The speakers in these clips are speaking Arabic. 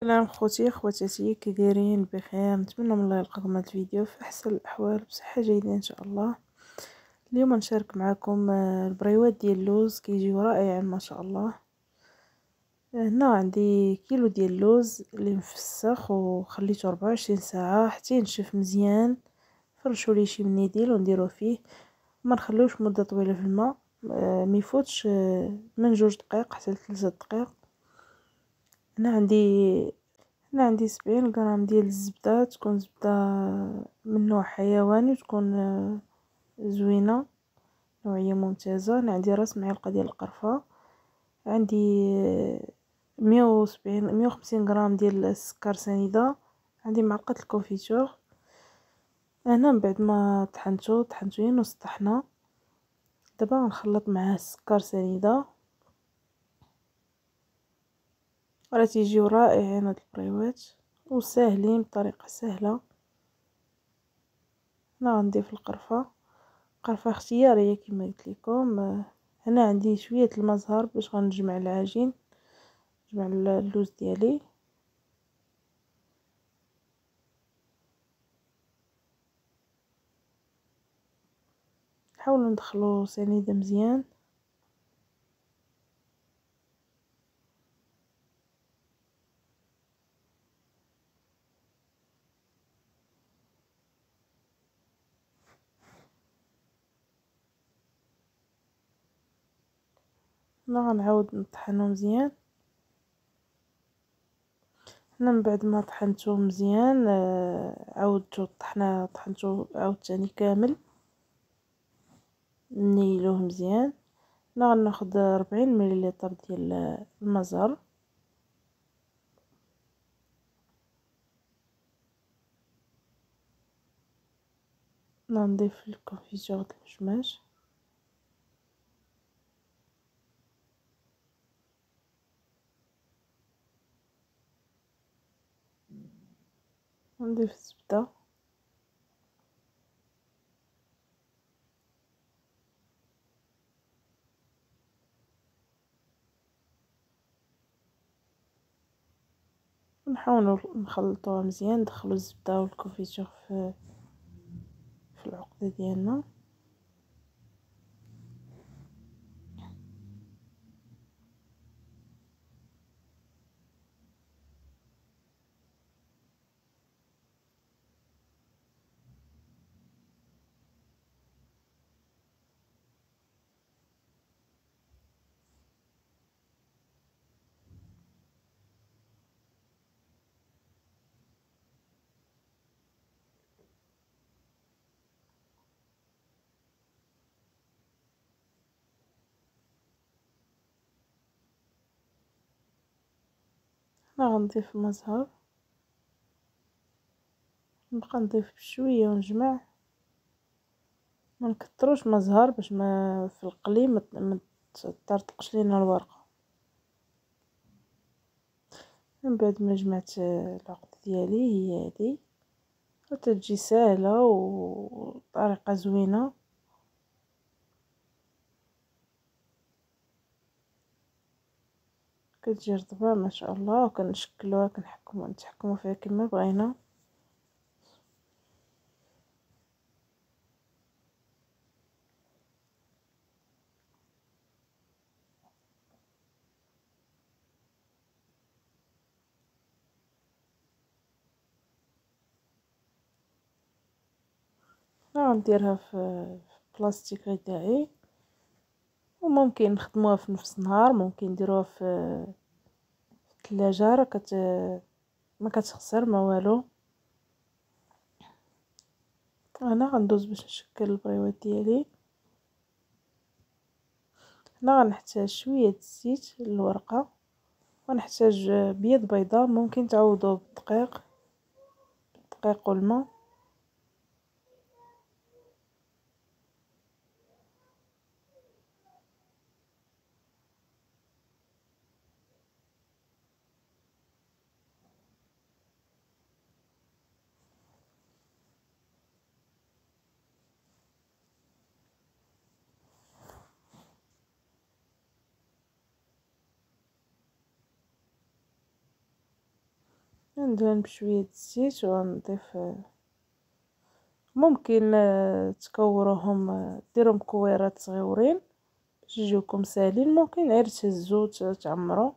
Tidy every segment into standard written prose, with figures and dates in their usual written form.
سلام خوتي خواتاتي، كي دايرين؟ بخير، نتمنى من الله يلقاكم هذا الفيديو في احسن الاحوال بصحه جيده ان شاء الله. اليوم نشارك معكم البريوات ديال اللوز كيجيو رائعين ما شاء الله. هنا عندي كيلو ديال اللوز اللي مفسخ وخليته 24 ساعه حتى ينشف مزيان. فرشوا ليه شي منيديل ونديروه فيه، ما نخلوش مده طويله في الماء. ما يفوتش من 2 دقائق حتى 3 دقائق. هنا عندي 70 غرام ديال الزبدة، تكون زبدة من نوع حيواني وتكون زوينة، نوعية ممتازة. هنا عندي راس معلقة ديال القرفة، عندي 150 غرام ديال السكر سنيدة، عندي معلقة الكونفيتور. هنا من بعد ما طحنتو نص طحنة. دابا غنخلط معاه السكر سنيدة. راه تيجيو رائعين هاد البريوات وساهلين بطريقة سهلة. هنا غنضيف القرفة، قرفة اختيارية كما قلت لكم. هنا عندي شوية الماء زهر باش غنجمع العجين، نجمع اللوز ديالي. نحاولوا ندخلو سنيدة مزيان. هنا غنعاود نطحنو مزيان. هنا من بعد ما طحنتو مزيان عاودتو طحنتو عاوتاني كامل، نيلوه مزيان. هنا غناخد 40 مليلتر ديال الماء زهر. نضيف الكونفيتور د الحشماش، نضيف الزبدة، نحاولوا نخلطوها مزيان، ندخلوا الزبدة والكونفيتور في العقدة ديالنا. هنا غنضيف الماء زهر، نبقى نضيف بشويه ونجمع. ما نكتروش ما زهر باش ما في القلي ما تطرطقش لينا الورقه. من بعد ما جمعت العقد ديالي، هي هذه تجي سهله وطريقه زوينه. كتجي رطبه ما شاء الله، وكنشكلوها نتحكموا فيها كما بغينا. غنديرها في بلاستيك غذائي، وممكن نخدموها في نفس النهار، ممكن نديروها في الثلاجه. راه ما كتخسر ما والو. انا غندوز باش نشكل البريوات ديالي. هنا غنحتاج شويه الزيت للورقه، ونحتاج بيض بيضه، ممكن تعوضوه بالدقيق والماء. ندهن بشوية الزيت ونضيف ممكن تكوروهم ديرهم كويرات صغيورين باش يجيوكم ساهلين، ممكن غير تهزو تعمرو.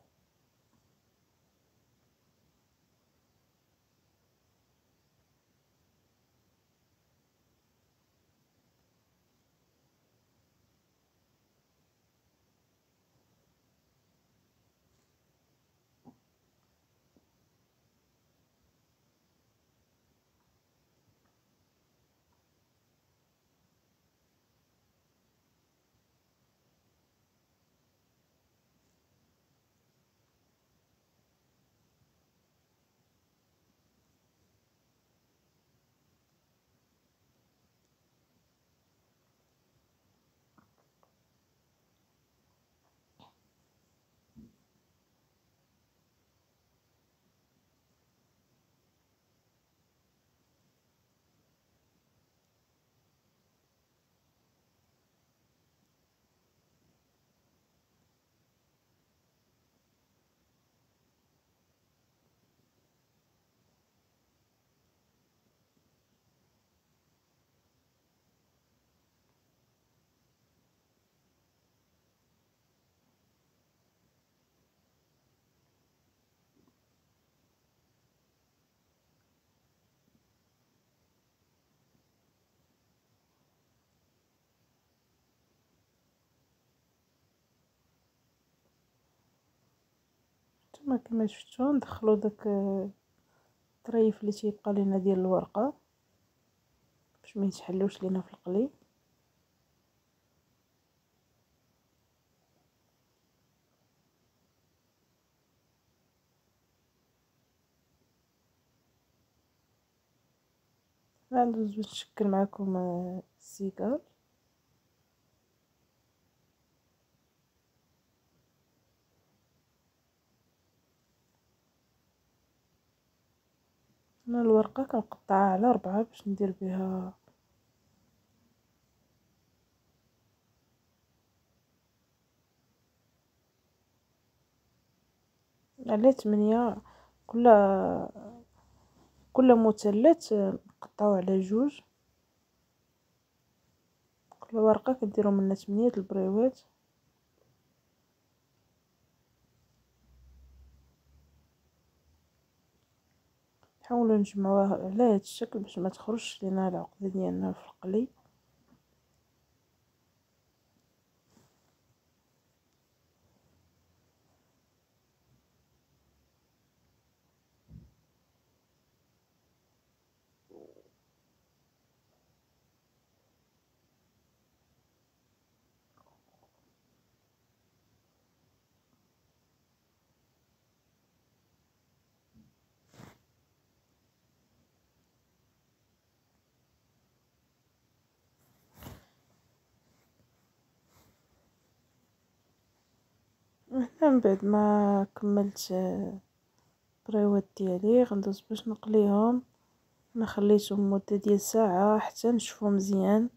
نتوما كما شفتوا ندخلوا داك الطريف اللي تيبقى لينا ديال الورقه باش ما يتحلوش لينا في القلي. غندوز باش نشكل معكم السيكال. انا الورقه كنقطعها على 4 باش ندير بها على 8. كل مثلث نقطعوه على 2. كل ورقه كديروا منها 8 البريوات. نحاولوا نجمعوها على هذا الشكل باش ما تخرجش لينا العقده ديالنا في القلي. هنا من بعد ما كملت البريوات ديالي غندوز باش نقليهم. انا خليتهم مده ديال ساعه حتى نشفوا مزيان.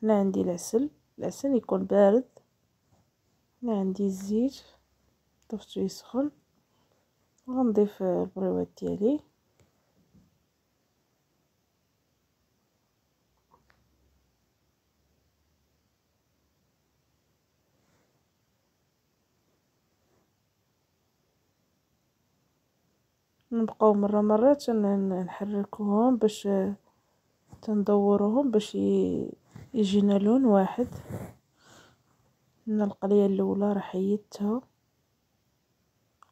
هنا عندي العسل يكون بارد. هنا عندي الزيت طفتو يسخن وغنضيف البريوات ديالي. نبقاو مره نحركوهم باش تندوروهم باش يجينا لون واحد. هنا القليه الاولى راه حيدتها.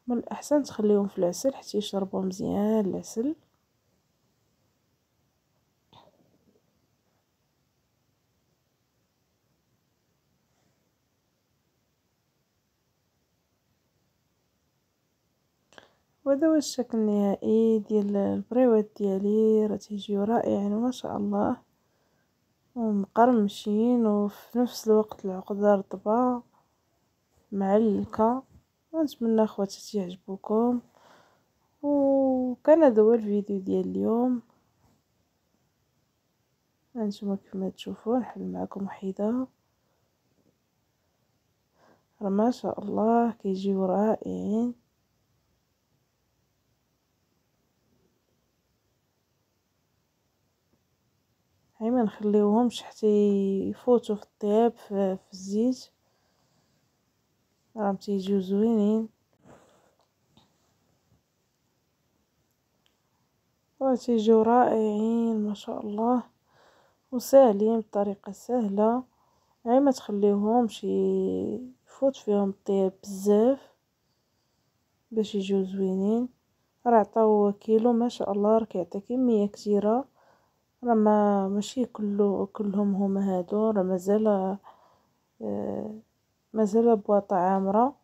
من الاحسن تخليهم في العسل حتى يشربوا مزيان العسل. وهذا هو الشكل النهائي ديال البريوات ديالي. راه تيجيو رائعين ما شاء الله ومقرمشين وفي نفس الوقت العقده رطبه معلكه. ونتمنى اخواتي يعجبوكم. وكان هذا هو الفيديو ديال اليوم. هانتوما كما تشوفوا نحل معكم وحيده راه ما شاء الله كيجيو رائعين. هاي ما نخليوهمش حتى يفوتوا في الطياب في الزيت، راهم تيجيو زوينين وتيجيو رائعين ما شاء الله وساهلين بطريقة سهلة. هاي ما تخليوهمش يفوت فيهم الطياب بزاف باش يجيو زوينين. راه عطاو كيلو ما شاء الله، راه كيعطي كمية كتيرة، راه ماشي كلهم هما هادو، راه مازال بواطة عامرة.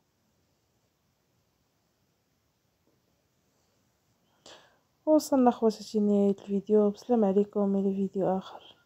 وصلنا خواتاتي لنهاية الفيديو، بسلام عليكم الى فيديو اخر.